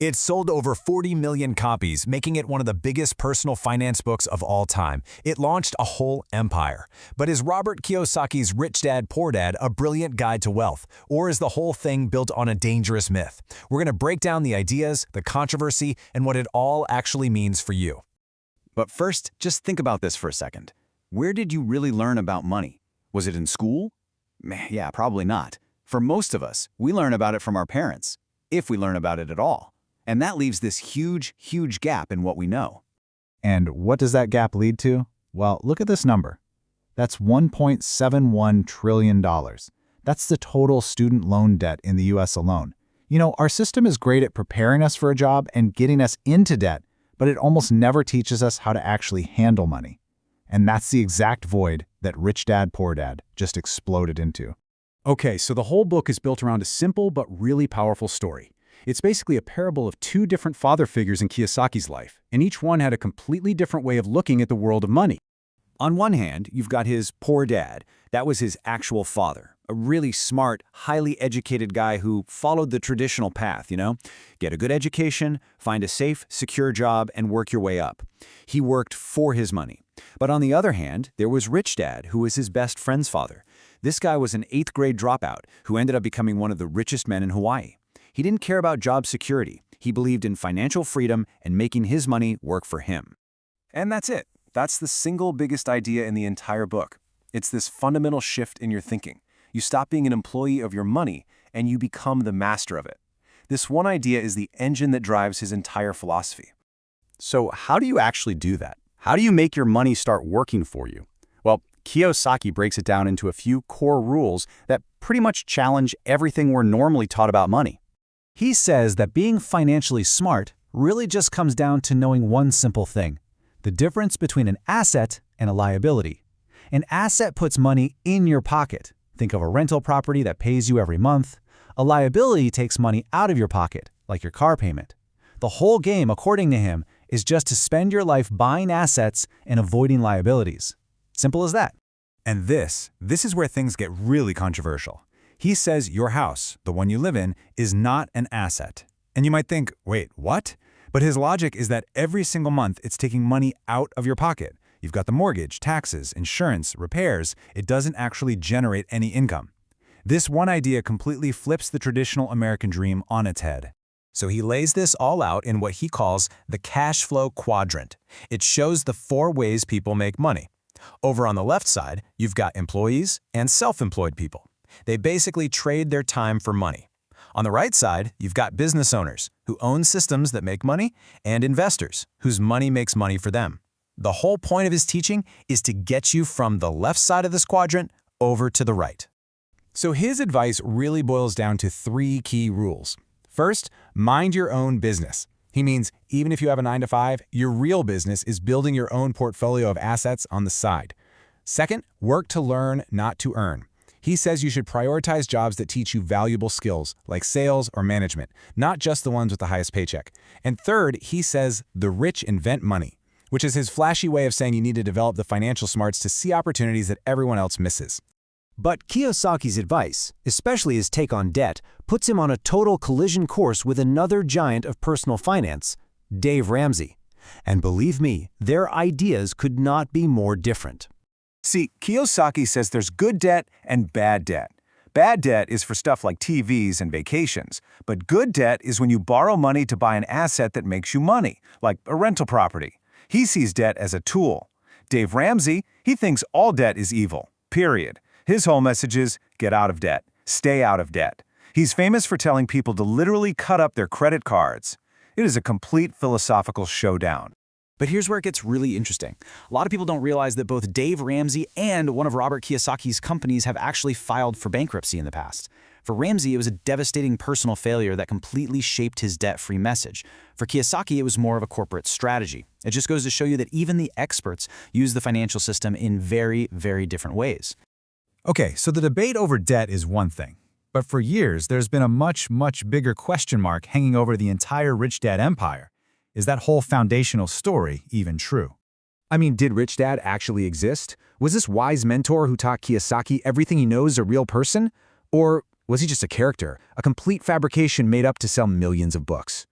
It's sold over 40 million copies, making it one of the biggest personal finance books of all time. It launched a whole empire. But is Robert Kiyosaki's Rich Dad, Poor Dad a brilliant guide to wealth? Or is the whole thing built on a dangerous myth? We're going to break down the ideas, the controversy, and what it all actually means for you. But first, just think about this for a second. Where did you really learn about money? Was it in school? Yeah, probably not. For most of us, we learn about it from our parents, if we learn about it at all. And that leaves this huge gap in what we know. And what does that gap lead to? Well, look at this number. That's $1.71 trillion. That's the total student loan debt in the US alone. You know, our system is great at preparing us for a job and getting us into debt, but it almost never teaches us how to actually handle money. And that's the exact void that Rich Dad, Poor Dad just exploded into. Okay, so the whole book is built around a simple but really powerful story. It's basically a parable of two different father figures in Kiyosaki's life, and each one had a completely different way of looking at the world of money. On one hand, you've got his poor dad. That was his actual father, a really smart, highly educated guy who followed the traditional path, Get a good education, find a safe, secure job, and work your way up. He worked for his money. But on the other hand, there was Rich Dad, who was his best friend's father. This guy was an 8th grade dropout who ended up becoming one of the richest men in Hawaii. He didn't care about job security. He believed in financial freedom and making his money work for him. And that's it. That's the single biggest idea in the entire book. It's this fundamental shift in your thinking. You stop being an employee of your money and you become the master of it. This one idea is the engine that drives his entire philosophy. So how do you actually do that? How do you make your money start working for you? Well, Kiyosaki breaks it down into a few core rules that pretty much challenge everything we're normally taught about money. He says that being financially smart really just comes down to knowing one simple thing: the difference between an asset and a liability. An asset puts money in your pocket. Think of a rental property that pays you every month. A liability takes money out of your pocket, like your car payment. The whole game, according to him, is just to spend your life buying assets and avoiding liabilities. Simple as that. And this is where things get really controversial. He says your house, the one you live in, is not an asset. And you might think, wait, what? But his logic is that every single month it's taking money out of your pocket. You've got the mortgage, taxes, insurance, repairs. It doesn't actually generate any income. This one idea completely flips the traditional American dream on its head. So he lays this all out in what he calls the cash flow quadrant. It shows the 4 ways people make money. Over on the left side, you've got employees and self-employed people. They basically trade their time for money. On the right side, you've got business owners who own systems that make money and investors whose money makes money for them. The whole point of his teaching is to get you from the left side of this quadrant over to the right. So his advice really boils down to 3 key rules. First, mind your own business. He means even if you have a 9-to-5, your real business is building your own portfolio of assets on the side. Second, work to learn, not to earn. He says you should prioritize jobs that teach you valuable skills, like sales or management, not just the ones with the highest paycheck. And third, he says the rich invent money, which is his flashy way of saying you need to develop the financial smarts to see opportunities that everyone else misses. But Kiyosaki's advice, especially his take on debt, puts him on a total collision course with another giant of personal finance, Dave Ramsey. And believe me, their ideas could not be more different. See, Kiyosaki says there's good debt and bad debt. Bad debt is for stuff like TVs and vacations, but good debt is when you borrow money to buy an asset that makes you money, like a rental property. He sees debt as a tool. Dave Ramsey, he thinks all debt is evil, period. His whole message is, get out of debt, stay out of debt. He's famous for telling people to literally cut up their credit cards. It is a complete philosophical showdown. But here's where it gets really interesting. A lot of people don't realize that both Dave Ramsey and one of Robert Kiyosaki's companies have actually filed for bankruptcy in the past. For Ramsey, it was a devastating personal failure that completely shaped his debt-free message. For Kiyosaki, it was more of a corporate strategy. It just goes to show you that even the experts use the financial system in very, very different ways. Okay, so the debate over debt is one thing. But for years, there's been a much bigger question mark hanging over the entire Rich Dad empire. Is that whole foundational story even true? I mean, did Rich Dad actually exist? Was this wise mentor who taught Kiyosaki everything he knows a real person? Or was he just a character, a complete fabrication made up to sell millions of books?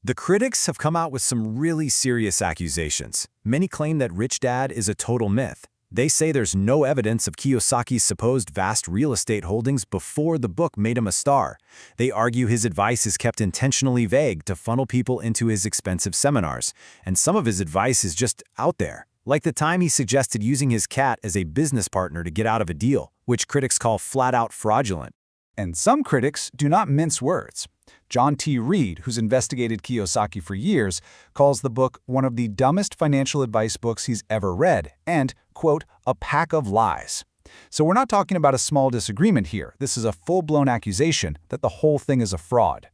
The critics have come out with some really serious accusations. Many claim that Rich Dad is a total myth. They say there's no evidence of Kiyosaki's supposed vast real estate holdings before the book made him a star. They argue his advice is kept intentionally vague to funnel people into his expensive seminars, and some of his advice is just out there. Like the time he suggested using his cat as a business partner to get out of a deal, which critics call flat-out fraudulent. And some critics do not mince words. John T. Reed, who's investigated Kiyosaki for years, calls the book one of the dumbest financial advice books he's ever read and, quote, a pack of lies. So we're not talking about a small disagreement here. This is a full-blown accusation that the whole thing is a fraud.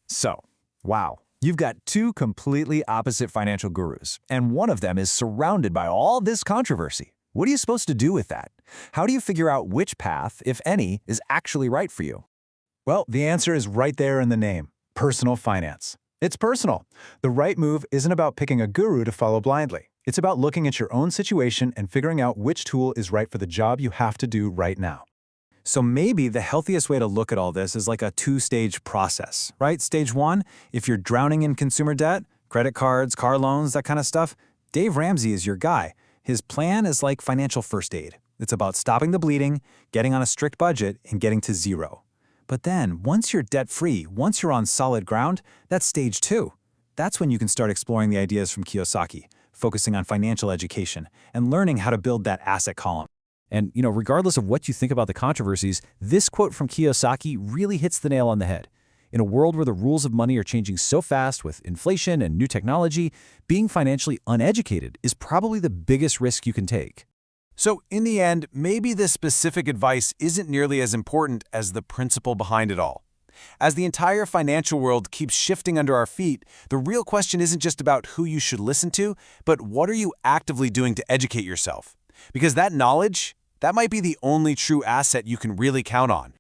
So, wow. You've got two completely opposite financial gurus, and one of them is surrounded by all this controversy. What are you supposed to do with that? How do you figure out which path, if any, is actually right for you? Well, the answer is right there in the name: personal finance. It's personal. The right move isn't about picking a guru to follow blindly. It's about looking at your own situation and figuring out which tool is right for the job you have to do right now. So maybe the healthiest way to look at all this is like a two-stage process, right? Stage one, if you're drowning in consumer debt, credit cards, car loans, that kind of stuff, Dave Ramsey is your guy. His plan is like financial first aid. It's about stopping the bleeding, getting on a strict budget, and getting to zero. But then, once you're debt-free, once you're on solid ground, that's stage two. That's when you can start exploring the ideas from Kiyosaki, focusing on financial education, and learning how to build that asset column. And, regardless of what you think about the controversies, this quote from Kiyosaki really hits the nail on the head. In a world where the rules of money are changing so fast with inflation and new technology, being financially uneducated is probably the biggest risk you can take. So in the end, maybe this specific advice isn't nearly as important as the principle behind it all. As the entire financial world keeps shifting under our feet, the real question isn't just about who you should listen to, but what are you actively doing to educate yourself? Because that knowledge, that might be the only true asset you can really count on.